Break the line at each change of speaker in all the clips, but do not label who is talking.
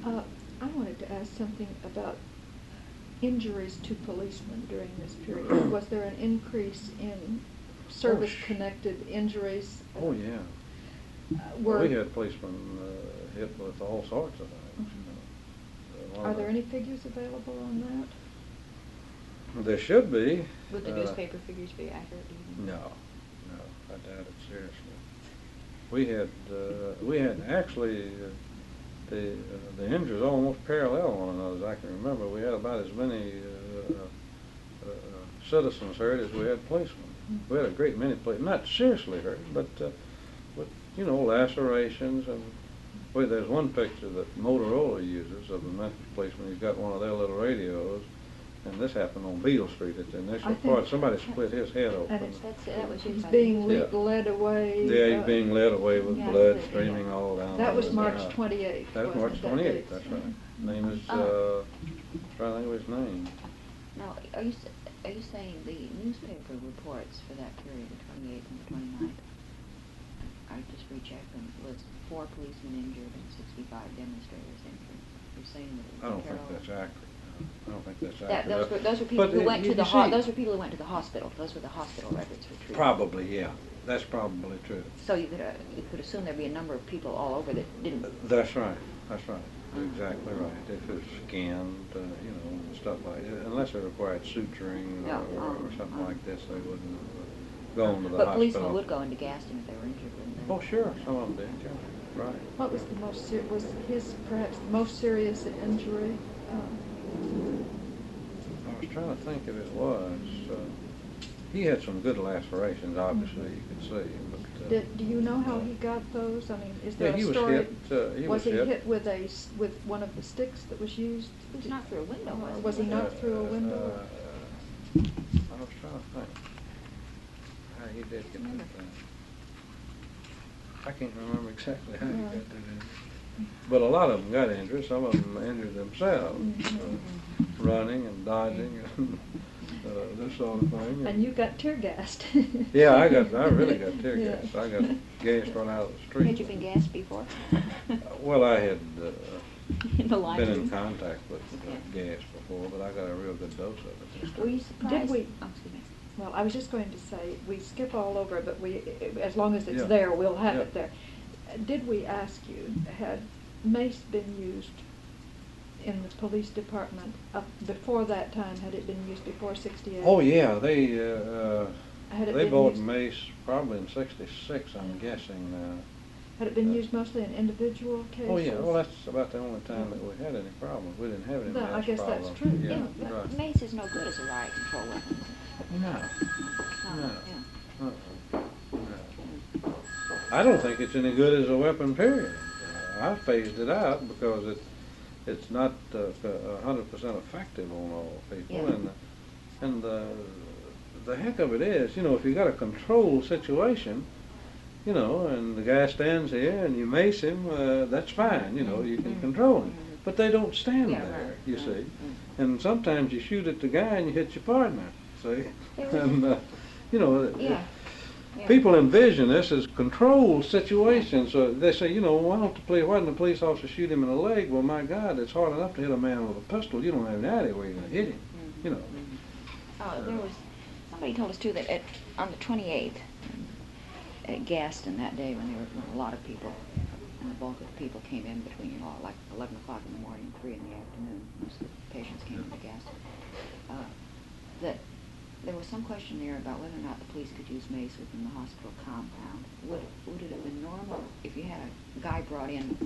I wanted to ask something about injuries to policemen during this period. Was there an increase in service-connected injuries?
Oh, yeah. We had policemen hit with all sorts of things.
Are there any figures available on that?
There should be.
Would the newspaper figures be accurate?
No, I doubt it seriously. We had actually the injuries almost parallel one another, as I can remember. We had about as many citizens hurt as we had policemen. We had a great many policemen, not seriously hurt, but you know, lacerations. And wait, there's one picture that Motorola uses of the Memphis policeman. He's got one of their little radios, and this happened on Beale Street at the initial part. Somebody split his head open.
And that was
he's being led away.
Yeah, he's being led away with blood streaming all down.
That was March 28th.
That was March 28th. That's right. Name is trying to think of his name.
Now, are you saying the newspaper reports for that period, the 28th and the 29th? I just rechecked them. It was 4 policemen injured and 65 demonstrators injured. You're saying that?
I don't think that's accurate. I don't think that's accurate.
Those were people who went to the those were people who went to the hospital. Those were the hospital records retrieved.
Probably, yeah. That's probably true.
So you could assume there'd be a number of people all over that didn't.
That's right. That's right. Exactly right. If it's scanned, you know, and stuff like that, unless it required suturing or something like this, they wouldn't have gone to the hospital.
But policemen would go into Gaston if they were injured, wouldn't they?
Oh, sure. Some of them did, yeah. Right.
What was the most was his perhaps the most serious injury?
I was trying to think if it was. He had some good lacerations, obviously, you could see. But,
do you know how he got those? I mean, is there
he
a story?
Was
he hit with one of the sticks that was used?
He was knocked through a window.
Was he knocked through a window?
I was trying to think how he did get that thing. I can't remember exactly how he got that injury. But a lot of them got injured. Some of them injured themselves, running and dodging and this sort of thing.
And you got tear gassed.
Yeah, I really got tear gassed. I got gassed right out of the street.
Had you been gassed before?
Well, I had
been
in contact with gas before, but I got a real good dose of it.
Were you surprised?
Did we?
Oh, excuse me.
Well, I was just going to say, we skip all over, but as long as it's there, we'll have it there. Did we ask you, had mace been used in the police department before that time? Had it been used before '68?
Oh yeah, they bought mace probably in '66. I'm guessing.
Had it been used mostly in individual cases?
Oh yeah, well that's about the only time that we had any problems. We didn't have any mace
I guess
problems.
that's true.
Yeah,
right. Mace is no good as a riot control weapon.
No. I don't think it's any good as a weapon, period. I phased it out because it's not 100% effective on all people. Yeah. And the heck of it is, you know, if you got a controlled situation, you know, and the guy stands here and you mace him, that's fine, you know, you can control him. But they don't stand there, you see. And sometimes you shoot at the guy and you hit your partner, see. And, you know, people envision this as controlled situations. So they say, you know, why didn't the police officer shoot him in the leg? Well, my God, it's hard enough to hit a man with a pistol. You don't have any idea where you're going to hit him, you know.
There was, somebody told us too that on the 28th, at Gaston that day when a lot of people, and the bulk of the people came in between like 11 o'clock in the morning and 3 in the afternoon. Most of the patients came into Gaston. That there was some question there about whether or not the police could use mace within the hospital compound. Would it have been normal if you had a guy brought in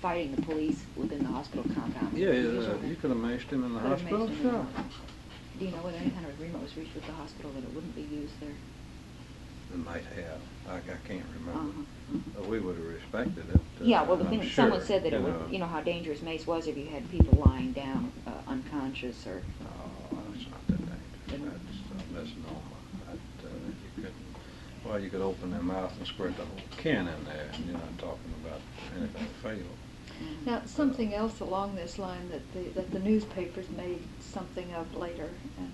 fighting the police within the hospital compound?
Yeah, you could have maced him in the hospital, sure.
Do you know whether any kind of agreement was reached with the hospital that it wouldn't be used there?
It might have. I can't remember. We would have respected it.
Yeah, well, the thing,
sure,
someone said that it would, you know, how dangerous mace was if you had people lying down unconscious or.
No, it's not that dangerous. That's normal. You couldn't. Well, you could open their mouth and squirt the whole can in there, and you're not talking about anything fatal.
Now, something else along this line that the newspapers made something of later, and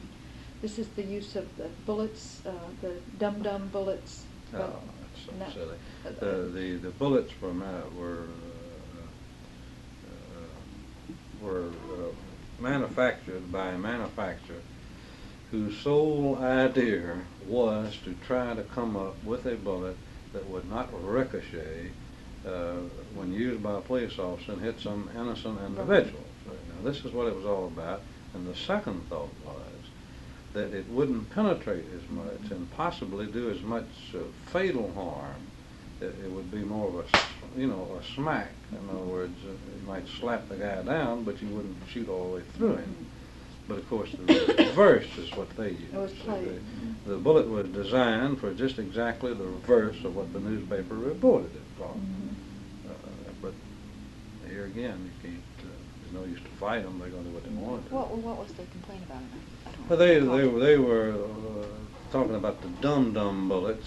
this is the use of the bullets, the dum-dum bullets.
Oh, that's so silly. The bullets were manufactured by a manufacturer whose sole idea was to try to come up with a bullet that would not ricochet when used by a police officer and hit some innocent individual. So, now, this is what it was all about. And the second thought was that it wouldn't penetrate as much and possibly do as much fatal harm. It would be more of a smack. In other words, you might slap the guy down, but you wouldn't shoot all the way through him. But of course, the reverse is what they used.
It was played.
The bullet was designed for just exactly the reverse of what the newspaper reported it for. But here again, you can't. There's no use to fight them. They're going to do what they want to.
What was the complaint about it? I don't
Well, they were talking about the dum-dum bullets.